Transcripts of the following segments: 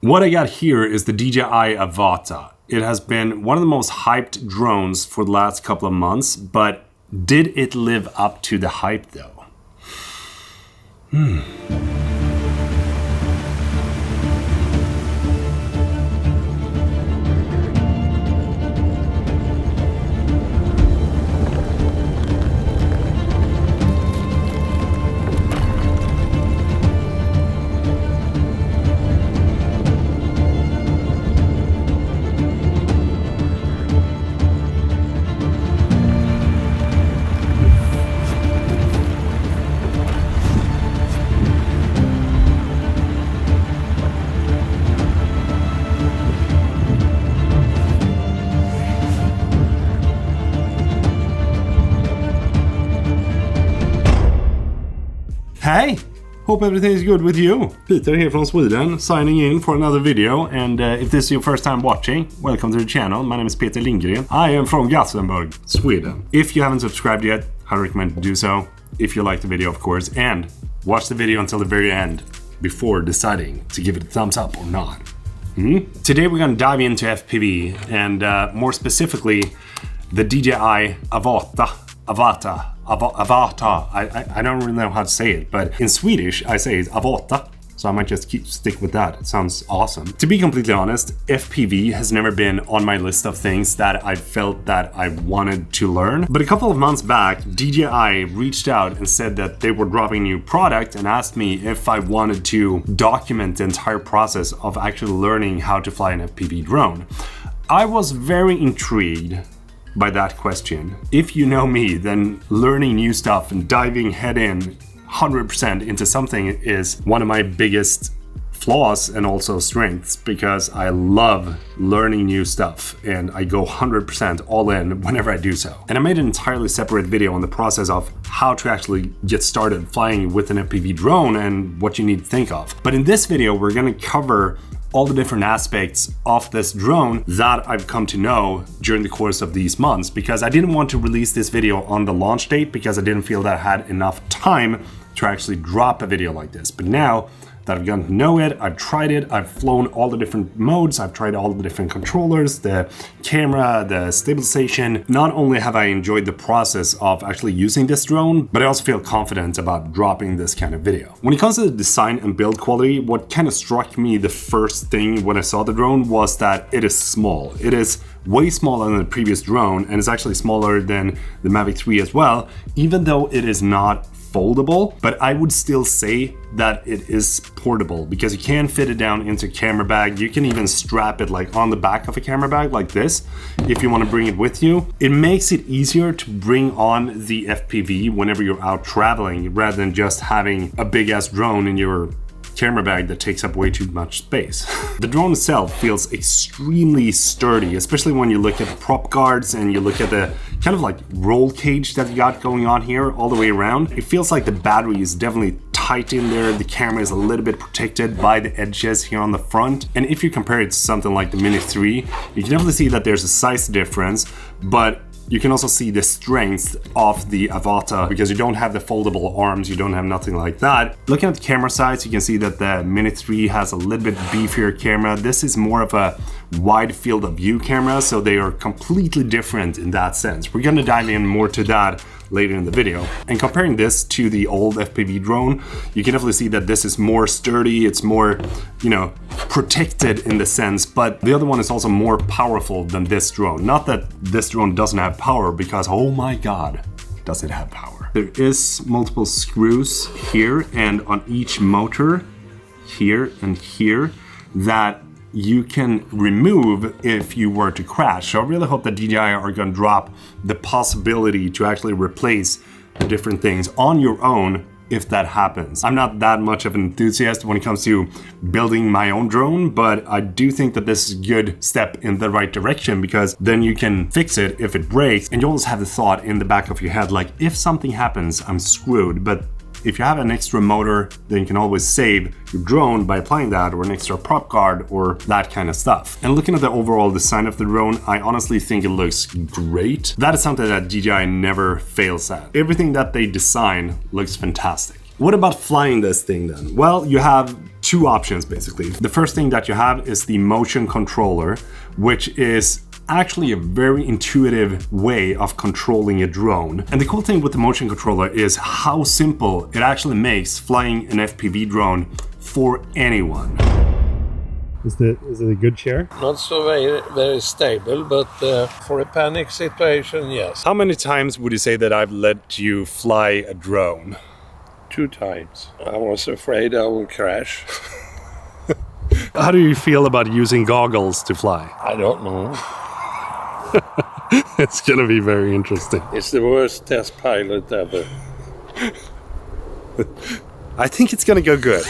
What I got here is the DJI AVATA. It has been one of the most hyped drones for the last couple of months, but did it live up to the hype though? Hey! Hope everything is good with you. Peter here from Sweden, signing in for another video, and if this is your first time watching, welcome to the channel. My name is Peter Lindgren. I am from Gothenburg, Sweden. If you haven't subscribed yet, I recommend to do so, if you like the video of course, and watch the video until the very end before deciding to give it a thumbs up or not. Today we're going to dive into FPV, and more specifically, the DJI AVATA. AVATA. I don't really know how to say it, but in Swedish I say it's AVATA, so I might just stick with that. It sounds awesome. To be completely honest, FPV has never been on my list of things that I felt that I wanted to learn. But a couple of months back, DJI reached out and said that they were dropping a new product and asked me if I wanted to document the entire process of actually learning how to fly an FPV drone. I was very intrigued by that question. If you know me, then learning new stuff and diving head in 100% into something is one of my biggest flaws and also strengths, because I love learning new stuff and I go 100% all in whenever I do so. And I made an entirely separate video on the process of how to actually get started flying with an FPV drone and what you need to think of. But in this video, we're going to cover all the different aspects of this drone that I've come to know during the course of these months, because I didn't want to release this video on the launch date because I didn't feel that I had enough time to actually drop a video like this. But now that I've gotten to know it, I've tried it, I've flown all the different modes, I've tried all the different controllers, the camera, the stabilization. Not only have I enjoyed the process of actually using this drone, but I also feel confident about dropping this kind of video. When it comes to the design and build quality, what kind of struck me the first thing when I saw the drone was that it is small. It is way smaller than the previous drone, and it's actually smaller than the Mavic 3 as well, even though it is not foldable. But I would still say that it is portable, because you can fit it down into a camera bag. You can even strap it like on the back of a camera bag like this if you want to bring it with you. It makes it easier to bring on the FPV whenever you're out traveling, rather than just having a big ass drone in your camera bag that takes up way too much space. The drone itself feels extremely sturdy, especially when you look at the prop guards and you look at the kind of like roll cage that you got going on here all the way around. It feels like the battery is definitely tight in there. The camera is a little bit protected by the edges here on the front. And if you compare it to something like the Mini 3, you can definitely see that there's a size difference, but you can also see the strength of the AVATA, because you don't have the foldable arms, you don't have nothing like that. Looking at the camera size, you can see that the Mini 3 has a little bit beefier camera. This is more of a wide field of view camera, so they are completely different in that sense. We're gonna dive in more to that later in the video. And comparing this to the old FPV drone, you can definitely see that this is more sturdy, it's more, protected in the sense, but the other one is also more powerful than this drone. Not that this drone doesn't have power, because oh my god, does it have power. There is multiple screws here and on each motor, here and here, that you can remove if you were to crash. So I really hope that DJI are going to drop the possibility to actually replace the different things on your own if that happens. I'm not that much of an enthusiast when it comes to building my own drone, but I do think that this is a good step in the right direction, because then you can fix it if it breaks, and you always have the thought in the back of your head like, if something happens, I'm screwed. But if you have an extra motor, then you can always save your drone by applying that, or an extra prop guard, or that kind of stuff. And looking at the overall design of the drone, I honestly think it looks great. That is something that DJI never fails at. Everything that they design looks fantastic. What about flying this thing then? Well, you have two options basically. The first thing that you have is the motion controller, which is actually a very intuitive way of controlling a drone. And the cool thing with the motion controller is how simple it actually makes flying an FPV drone for anyone. Is it a good chair? Not so very stable, but for a panic situation, yes. How many times would you say that I've let you fly a drone? 2 times. I was afraid I would crash. How do you feel about using goggles to fly? I don't know. It's gonna be very interesting. It's the worst test pilot ever. I think it's gonna go good.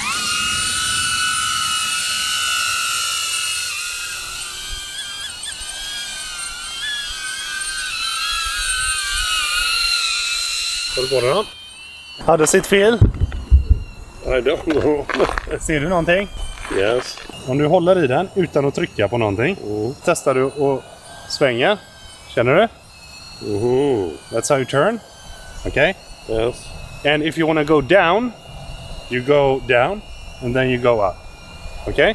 Vad går det då? How does it feel? I don't know. Ser du någonting? Yes. Om du håller i den utan att trycka på någonting, testar du att svänga. Känner du? That's how you turn. Okay? Yes. And if you want to go down, you go down and then you go up. Okay?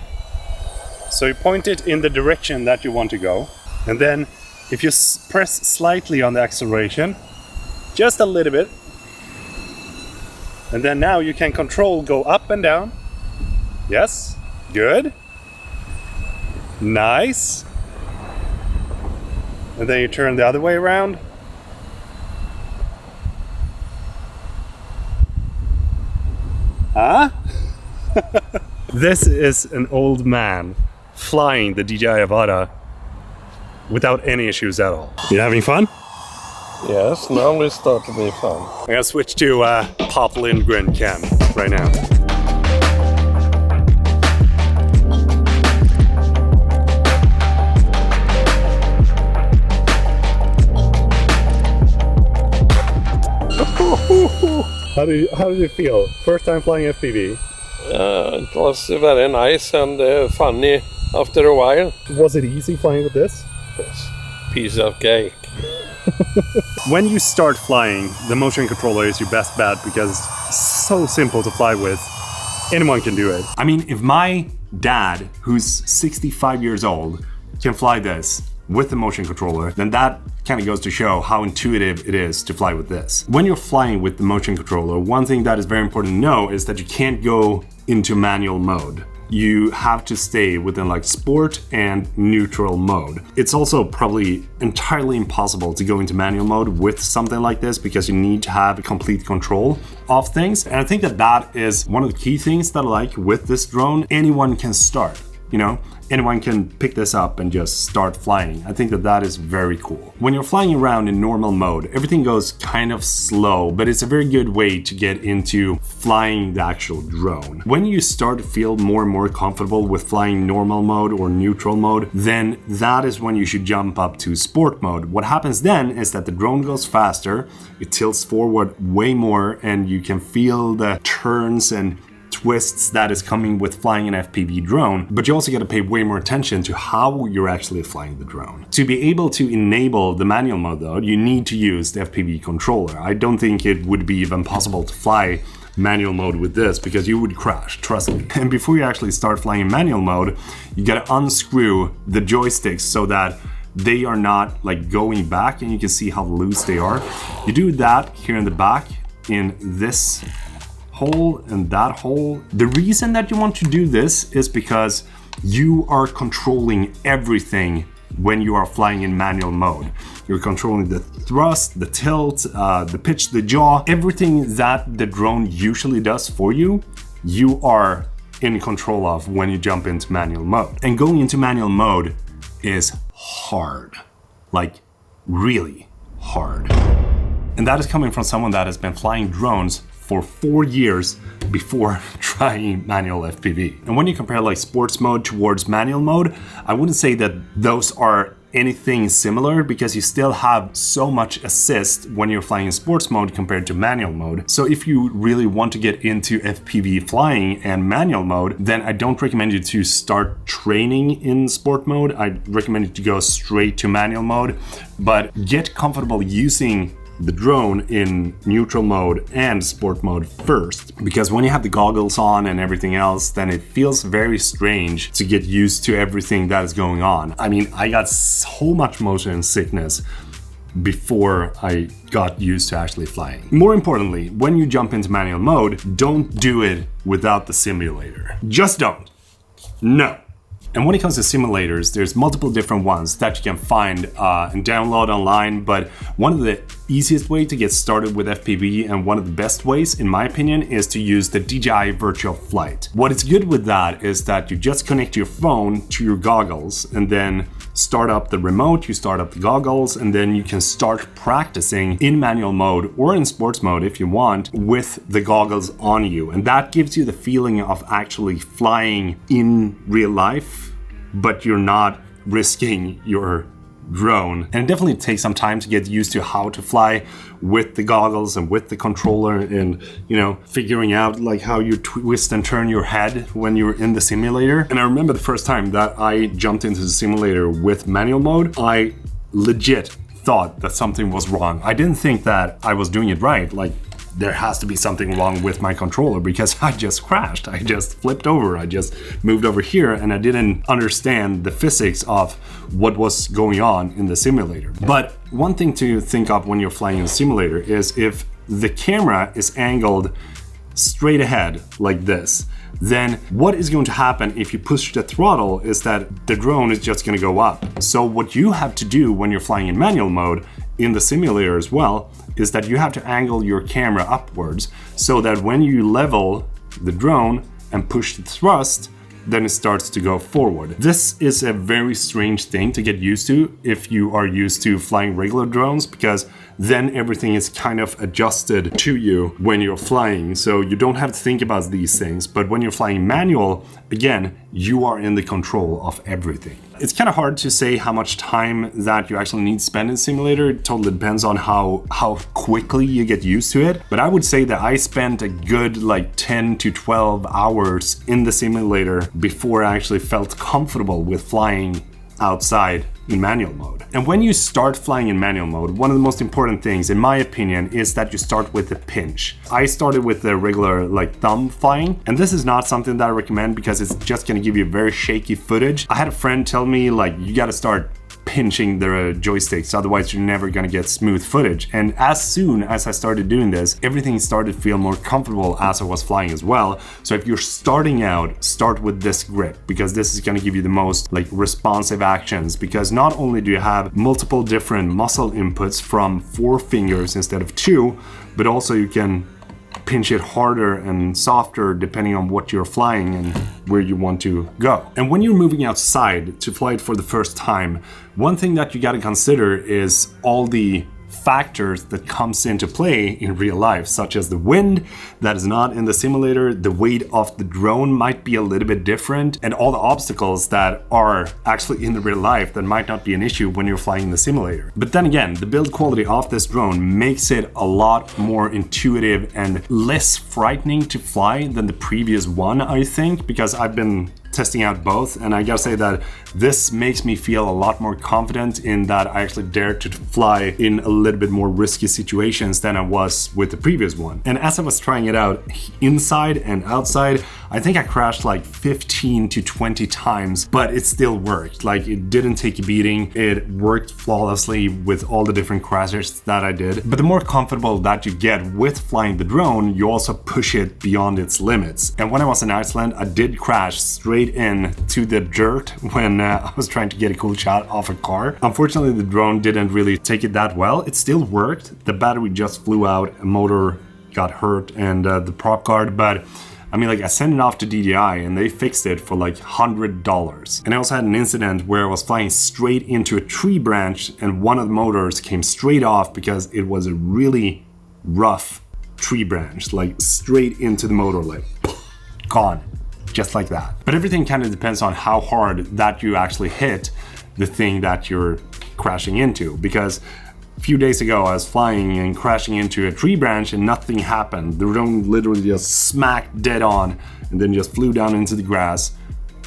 So you point it in the direction that you want to go. And then if you press slightly on the acceleration, just a little bit. And then now you can control go up and down. Yes. Good. Nice. And then you turn the other way around. Huh? This is an old man flying the DJI AVATA without any issues at all. You having fun? Yes, now it starts to be fun. I'm gonna switch to Pop Lindgren cam right now. How did you feel? First time flying FPV? It was very nice and funny after a while. Was it easy flying with this? Yes. Piece of cake. When you start flying, the motion controller is your best bet because it's so simple to fly with. Anyone can do it. I mean, if my dad, who's 65 years old, can fly this with the motion controller, then that kind of goes to show how intuitive it is to fly with this. When you're flying with the motion controller, one thing that is very important to know is that you can't go into manual mode. You have to stay within like sport and neutral mode. It's also probably entirely impossible to go into manual mode with something like this because you need to have complete control of things. And I think that that is one of the key things that I like with this drone. Anyone can start, you know? Anyone can pick this up and just start flying. I think that that is very cool. When you're flying around in normal mode, everything goes kind of slow, but it's a very good way to get into flying the actual drone. When you start to feel more and more comfortable with flying normal mode or neutral mode, then that is when you should jump up to sport mode. What happens then is that the drone goes faster, it tilts forward way more, and you can feel the turns and twists that is coming with flying an FPV drone, but you also got to pay way more attention to how you're actually flying the drone. To be able to enable the manual mode though, you need to use the FPV controller. I don't think it would be even possible to fly manual mode with this because you would crash, trust me. And before you actually start flying in manual mode, you got to unscrew the joysticks so that they are not like going back and you can see how loose they are. You do that here in the back in this hole and that hole. The reason that you want to do this is because you are controlling everything when you are flying in manual mode. You're controlling the thrust, the tilt, the pitch, the yaw, everything that the drone usually does for you, you are in control of when you jump into manual mode. And going into manual mode is hard, like really hard. And that is coming from someone that has been flying drones for 4 years before trying manual FPV. And when you compare like sports mode towards manual mode, I wouldn't say that those are anything similar because you still have so much assist when you're flying in sports mode compared to manual mode. So if you really want to get into FPV flying and manual mode, then I don't recommend you to start training in sport mode. I recommend you to go straight to manual mode, but get comfortable using the drone in neutral mode and sport mode first, because when you have the goggles on and everything else, then it feels very strange to get used to everything that is going on. I mean, I got so much motion sickness before I got used to actually flying. More importantly, when you jump into manual mode, don't do it without the simulator. Just don't. No. And when it comes to simulators, there's multiple different ones that you can find and download online, but one of the easiest way to get started with FPV and one of the best ways, in my opinion, is to use the DJI Virtual Flight. What is good with that is that you just connect your phone to your goggles and then start up the remote, you start up the goggles, and then you can start practicing in manual mode or in sports mode if you want with the goggles on you. And that gives you the feeling of actually flying in real life, but you're not risking your drone. And it definitely takes some time to get used to how to fly with the goggles and with the controller and, you know, figuring out like how you twist and turn your head when you're in the simulator. And I remember the first time that I jumped into the simulator with manual mode, I legit thought that something was wrong. I didn't think that I was doing it right. Like, there has to be something wrong with my controller because I just crashed. I just flipped over. I just moved over here and I didn't understand the physics of what was going on in the simulator. But one thing to think of when you're flying in a simulator is if the camera is angled straight ahead like this, then what is going to happen if you push the throttle is that the drone is just going to go up. So what you have to do when you're flying in manual mode in the simulator as well is that you have to angle your camera upwards so that when you level the drone and push the thrust, then it starts to go forward. This is a very strange thing to get used to if you are used to flying regular drones, because then everything is kind of adjusted to you when you're flying. So you don't have to think about these things. But when you're flying manual, again, you are in the control of everything. It's kind of hard to say how much time that you actually need to spend in simulator. It totally depends on how quickly you get used to it. But I would say that I spent a good like 10 to 12 hours in the simulator before I actually felt comfortable with flying outside in manual mode. And when you start flying in manual mode, one of the most important things, in my opinion, is that you start with the pinch. I started with the regular like thumb flying, and this is not something that I recommend because it's just gonna give you very shaky footage. I had a friend tell me like, you gotta start pinching the joysticks, otherwise you're never gonna get smooth footage. And as soon as I started doing this, everything started to feel more comfortable as I was flying as well. So if you're starting out, start with this grip, because this is gonna give you the most like responsive actions, because not only do you have multiple different muscle inputs from 4 fingers instead of 2, but also you can pinch it harder and softer depending on what you're flying and where you want to go. And when you're moving outside to fly it for the first time, one thing that you got to consider is all the factors that comes into play in real life, such as the wind that is not in the simulator, the weight of the drone might be a little bit different, and all the obstacles that are actually in the real life that might not be an issue when you're flying in the simulator. But then again, the build quality of this drone makes it a lot more intuitive and less frightening to fly than the previous one, I think, because I've been testing out both, and I gotta say that this makes me feel a lot more confident in that I actually dare to fly in a little bit more risky situations than I was with the previous one. And as I was trying it out inside and outside, I think I crashed like 15 to 20 times, but it still worked. Like, it didn't take a beating. It worked flawlessly with all the different crashes that I did. But the more comfortable that you get with flying the drone, you also push it beyond its limits. And when I was in Iceland, I did crash straight into the dirt when I was trying to get a cool shot off a car. Unfortunately, the drone didn't really take it that well. It still worked. The battery just flew out, a motor got hurt, and the prop guard, but I mean, like, I sent it off to DJI and they fixed it for like $100. And I also had an incident where I was flying straight into a tree branch and one of the motors came straight off because it was a really rough tree branch, like straight into the motor, like gone, just like that. But everything kind of depends on how hard that you actually hit the thing that you're crashing into, because a few days ago I was flying and crashing into a tree branch and nothing happened. The drone literally just smacked dead on and then just flew down into the grass,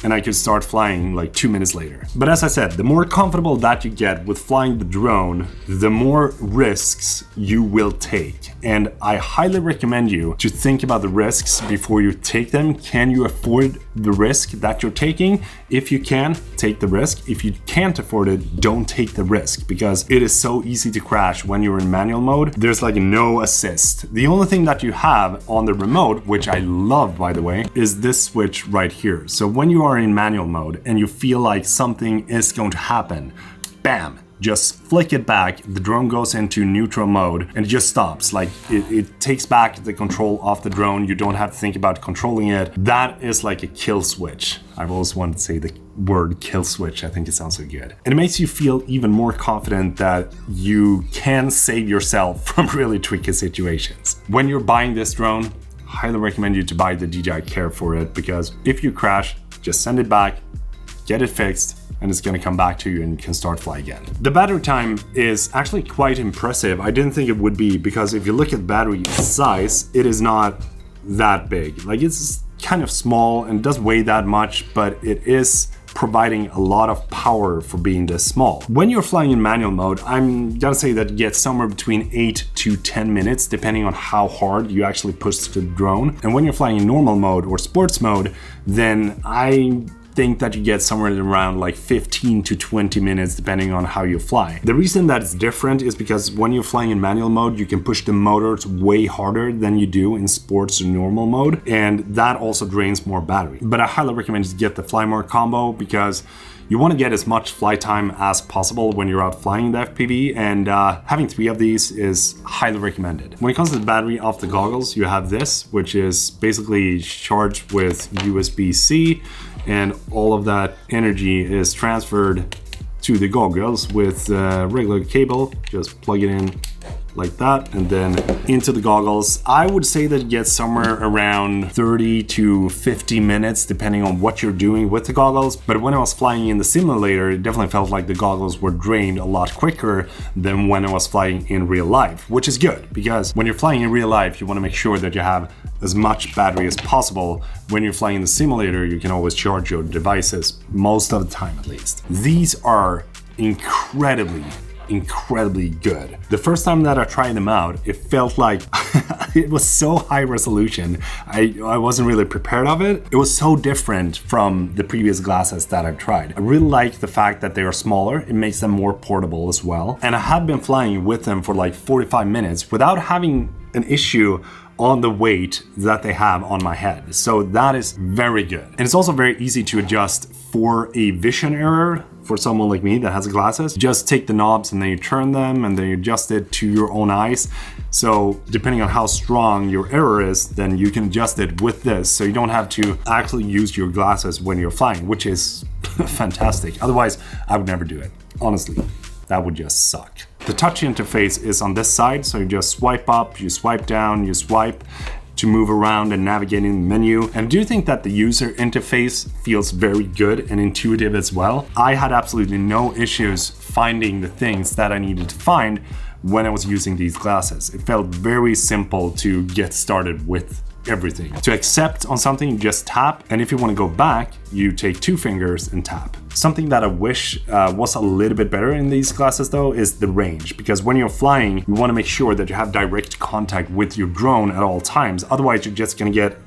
and I could start flying like 2 minutes later. But as I said, the more comfortable that you get with flying the drone, the more risks you will take. And I highly recommend you to think about the risks before you take them. Can you afford the risk that you're taking? If you can, take the risk. If you can't afford it, don't take the risk, because it is so easy to crash when you're in manual mode. There's like no assist. The only thing that you have on the remote, which I love by the way, is this switch right here. So when you are in manual mode and you feel like something is going to happen, bam, just flick it back, the drone goes into neutral mode and it just stops. Like it takes back the control of the drone. You don't have to think about controlling it. That is like a kill switch. I've always wanted to say the word kill switch. I think it sounds so good. And it makes you feel even more confident that you can save yourself from really tricky situations. When you're buying this drone, highly recommend you to buy the DJI Care for it, because if you crash, just send it back, get it fixed, and it's gonna come back to you and you can start flying again. The battery time is actually quite impressive. I didn't think it would be, because if you look at battery size, it is not that big. Like, it's kind of small and doesn't weigh that much, but it is providing a lot of power for being this small. When you're flying in manual mode, I'm gonna say that you get somewhere between 8 to 10 minutes, depending on how hard you actually push the drone. And when you're flying in normal mode or sports mode, then I think that you get somewhere around like 15 to 20 minutes depending on how you fly. The reason that it's different is because when you're flying in manual mode, you can push the motors way harder than you do in sports or normal mode, and that also drains more battery. But I highly recommend you get the Fly More combo, because you want to get as much flight time as possible when you're out flying the FPV, and having 3 of these is highly recommended. When it comes to the battery of the goggles, you have this, which is basically charged with USB-C, and all of that energy is transferred to the goggles with a regular cable. Just plug it in like that and then into the goggles. I would say that it gets somewhere around 30 to 50 minutes depending on what you're doing with the goggles. But when I was flying in the simulator, it definitely felt like the goggles were drained a lot quicker than when I was flying in real life, which is good, because when you're flying in real life, you want to make sure that you have as much battery as possible. When you're flying in the simulator, you can always charge your devices, most of the time at least. These are incredibly good. The first time that I tried them out, it felt like it was so high resolution. I wasn't really prepared of it. It was so different from the previous glasses that I've tried. I really like the fact that they are smaller. It makes them more portable as well. And I have been flying with them for like 45 minutes without having an issue on the weight that they have on my head. So that is very good. And it's also very easy to adjust for a vision error. For someone like me that has glasses, just take the knobs and then you turn them and then you adjust it to your own eyes. So depending on how strong your error is, then you can adjust it with this. So you don't have to actually use your glasses when you're flying, which is fantastic. Otherwise, I would never do it. Honestly, that would just suck. The touch interface is on this side. So you just swipe up, you swipe down, you swipe to move around and navigate in the menu. And I do think that the user interface feels very good and intuitive as well. I had absolutely no issues finding the things that I needed to find when I was using these glasses. It felt very simple to get started with everything. To accept on something, you just tap, and if you want to go back, you take 2 fingers and tap. Something that I wish was a little bit better in these glasses though is the range, because when you're flying, you want to make sure that you have direct contact with your drone at all times. Otherwise, you're just going to get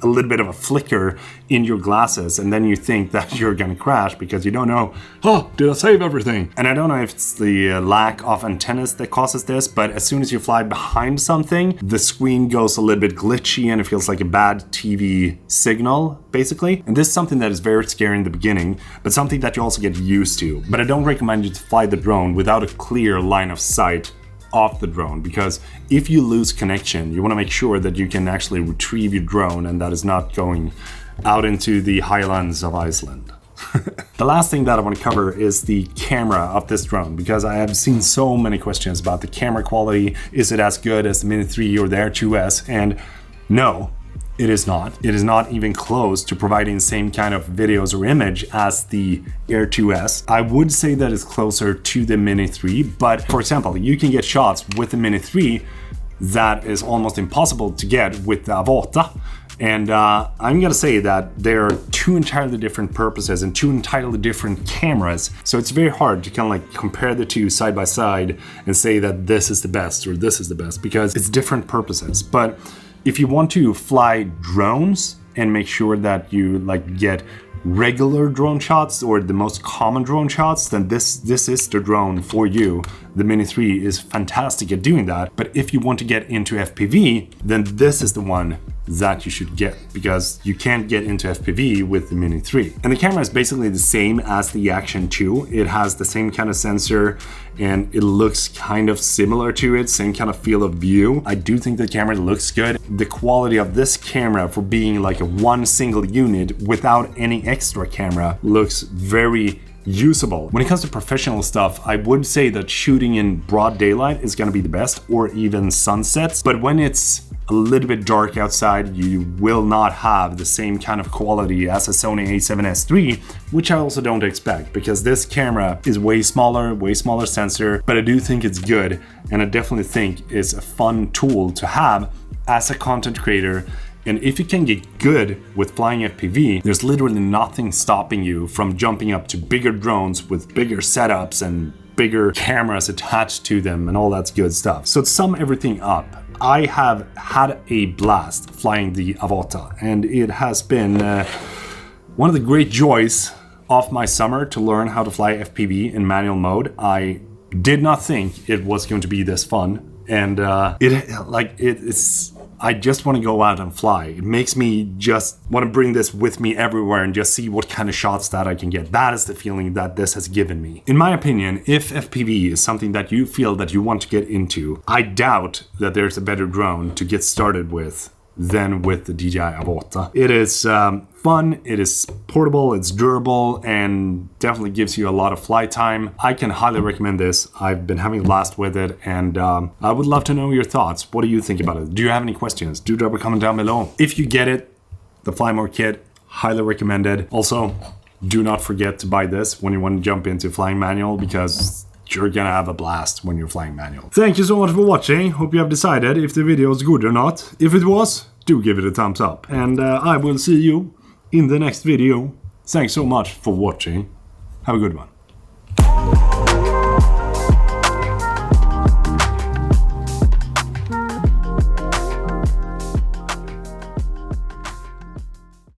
a little bit of a flicker in your glasses, and then you think that you're gonna crash because you don't know, oh, did I save everything? And I don't know if it's the lack of antennas that causes this, but as soon as you fly behind something, the screen goes a little bit glitchy and it feels like a bad TV signal, basically. And this is something that is very scary in the beginning, but something that you also get used to. But I don't recommend you to fly the drone without a clear line of sight off the drone, because if you lose connection, you want to make sure that you can actually retrieve your drone and that is not going out into the highlands of Iceland. The last thing that I want to cover is the camera of this drone, because I have seen so many questions about the camera quality. Is it as good as the Mini 3 or the Air 2S? And no, it is not. It is not even close to providing the same kind of videos or image as the Air 2S. I would say that it's closer to the Mini 3, but for example, you can get shots with the Mini 3 that is almost impossible to get with the AVATA. And I'm gonna say that there are two entirely different purposes and two entirely different cameras. So it's very hard to kind of like compare the two side by side and say that this is the best or this is the best, because it's different purposes. But if you want to fly drones and make sure that you like get regular drone shots or the most common drone shots, then this is the drone for you. The Mini 3 is fantastic at doing that. But if you want to get into FPV, then this is the one that you should get, because you can't get into FPV with the Mini 3. And the camera is basically the same as the Action 2. It has the same kind of sensor and it looks kind of similar to it, same kind of field of view. I do think the camera looks good. The quality of this camera for being like a one single unit without any extra camera looks very usable. When it comes to professional stuff, I would say that shooting in broad daylight is gonna be the best, or even sunsets. But when it's a little bit dark outside, you will not have the same kind of quality as a Sony a7S III, which I also don't expect, because this camera is way smaller sensor, but I do think it's good, and I definitely think it's a fun tool to have as a content creator. And if you can get good with flying FPV, there's literally nothing stopping you from jumping up to bigger drones with bigger setups and bigger cameras attached to them and all that good stuff. So to sum everything up, I have had a blast flying the AVATA, and it has been one of the great joys of my summer to learn how to fly FPV in manual mode. I did not think it was going to be this fun, and it's I just want to go out and fly. It makes me just want to bring this with me everywhere and just see what kind of shots that I can get. That is the feeling that this has given me. In my opinion, if FPV is something that you feel that you want to get into, I doubt that there's a better drone to get started with than with the DJI AVATA. It is fun, it is portable, it's durable, and definitely gives you a lot of flight time. I can highly recommend this. I've been having a blast with it, and I would love to know your thoughts. What do you think about it? Do you have any questions? Do drop a comment down below. If you get it, the Fly More kit, highly recommended. Also, do not forget to buy this when you want to jump into flying manual, because you're gonna have a blast when you're flying manual. Thank you so much for watching. Hope you have decided if the video is good or not. If it was, do give it a thumbs up. And I will see you in the next video. Thanks so much for watching. Have a good one.